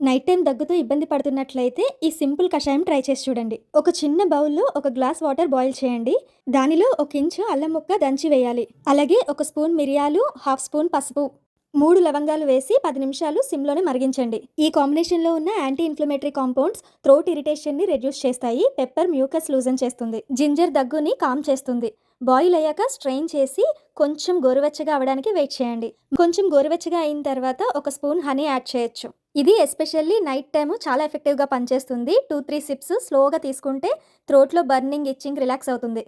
Night time దగ్గుతో ఇబ్బంది పడుతున్నట్లయితే ఈ simple కషాయం ట్రై చేసి చూడండి. ఒక చిన్న బౌల్‌లో ఒక గ్లాస్ వాటర్ బాయిల్ చేయండి. దానిలో ఒక ఇంచు అల్లం ముక్క దంచి వేయాలి. అలాగే ఒక స్పూన్ మిరియాలు, హాఫ్ స్పూన్ పసుపు, 3 లవంగాలు వేసి 10 నిమిషాలు సిమ్‌లోనే మరిగించండి. ఈ కాంబినేషన్‌లో ఉన్న యాంటీ ఇన్‌ఫ్లమేటరీ కాంపౌండ్స్ థ్రోట్ ఇరిటేషన్‌ని రెడ్యూస్ చేస్తాయి. పెప్పర్ మ్యూకస్ లూజన్ చేస్తుంది. జింజర్ దగ్గుని కామ్ చేస్తుంది. బాయిల్ అయ్యాక స్ట్రెయిన్ చేసి కొంచెం గోరువెచ్చగా అవ్వడానికి వెయిట్ చేయండి. కొంచెం గోరువెచ్చగా అయిన తర్వాత ఒక స్పూన్ హనీ యాడ్ చేయొచ్చు. ఇది ఎస్పెషల్లీ నైట్ టైమ్ చాలా ఎఫెక్టివ్‌గా పనిచేస్తుంది. 2, 3 సిప్స్ స్లోగా తీసుకుంటే థ్రోట్‌లో బర్నింగ్, ఇచ్చింగ్ రిలాక్స్ అవుతుంది.